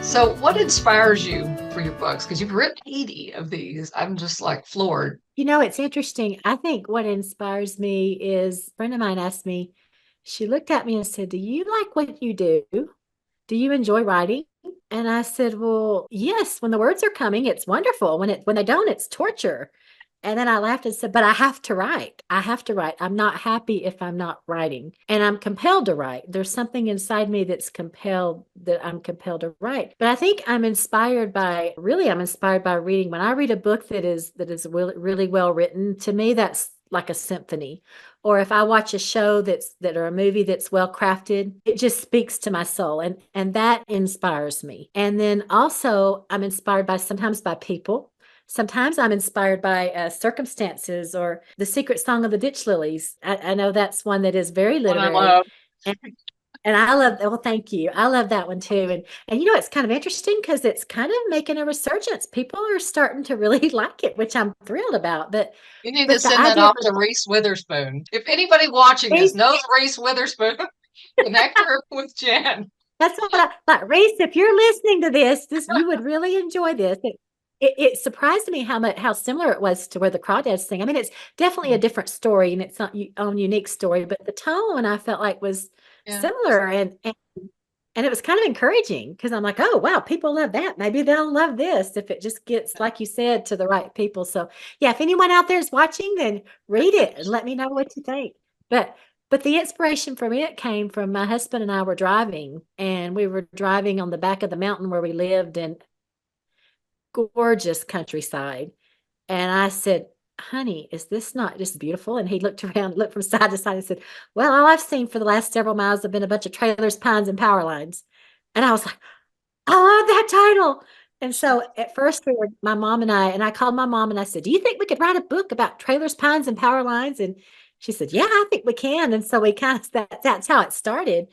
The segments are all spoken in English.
So, what inspires you for your books? Because you've written 80 of these. I'm just like floored. It's interesting. I think what inspires me is a friend of mine asked me, she looked at me and said, "Do you like what you do? Do you enjoy writing?" And I said, "Well, yes, when the words are coming, it's wonderful. When they don't, it's torture." And then I laughed and said, "But I have to write. I have to write. I'm not happy if I'm not writing. And I'm compelled to write. There's something inside me that I'm compelled to write." But I think I'm inspired by reading. When I read a book that is really, really well written, to me, that's like a symphony. Or if I watch a show or a movie that's well crafted, it just speaks to my soul, and that inspires me. And then also I'm inspired by sometimes by people. Sometimes I'm inspired by circumstances, or the secret song of the Ditch Lillies. I know that's one that is very One I literary. love. And, and I love that. Well, thank you. I love that one too. And it's kind of interesting because it's kind of making a resurgence. People are starting to really like it, which I'm thrilled about. But You need to but the send that idea of off to Reese Witherspoon. If anybody watching this race, knows Reese Witherspoon, connect her with Jen. that's what I like. Race, if you're listening to this you would really enjoy this. It surprised me how similar it was to where the Crawdads sing. I mean, it's definitely a different story and it's not your own unique story, but the tone I felt like was Yeah. similar, and it was kind of encouraging because I'm like, oh wow, people love that. Maybe they'll love this if it just gets, like you said, to the right people. So yeah, if anyone out there is watching, then read it and let me know what you think. But but the inspiration from it came from my husband and I were driving, and we were driving on the back of the mountain where we lived in gorgeous countryside. And I said, "Honey, is this not just beautiful?" And he looked around, looked from side to side and said, "Well, all I've seen for the last several miles have been a bunch of trailers, pines, and power lines." And I was like, "I love that title." And so at first my mom and I called my mom and I said, "Do you think we could write a book about trailers, pines, and power lines?" And she said, "Yeah, I think we can." And so we kind of that's how it started.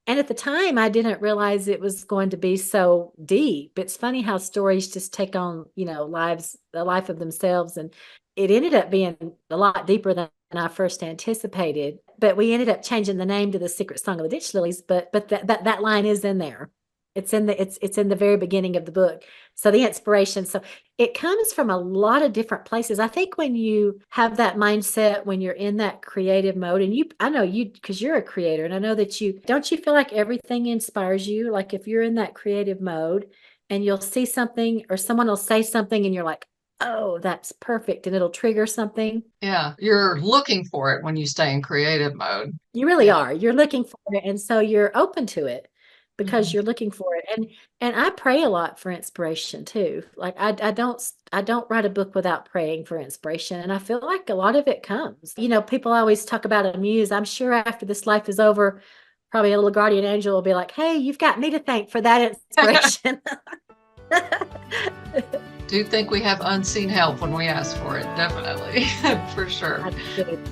And at the time, I didn't realize it was going to be so deep. It's funny how stories just take on, the life of themselves. And it ended up being a lot deeper than I first anticipated. But we ended up changing the name to The Secret Song of the Ditch Lilies. But that line is in there. It's in the very beginning of the book. So the inspiration. So it comes from a lot of different places. I think when you have that mindset, when you're in that creative mode, and I know you, because you're a creator, and I know that don't you feel like everything inspires you? Like if you're in that creative mode and you'll see something or someone will say something and you're like, "Oh, that's perfect." And it'll trigger something. Yeah. You're looking for it when you stay in creative mode. You really Yeah. are. You're looking for it, and so you're open to it because Mhm. you're looking for it. And I pray a lot for inspiration too. Like I don't write a book without praying for inspiration, and I feel like a lot of it comes. People always talk about a muse. I'm sure after this life is over, probably a little guardian angel will be like, "Hey, you've got me to thank for that inspiration." Do think we have unseen help when we ask for it. Definitely. For sure. I do.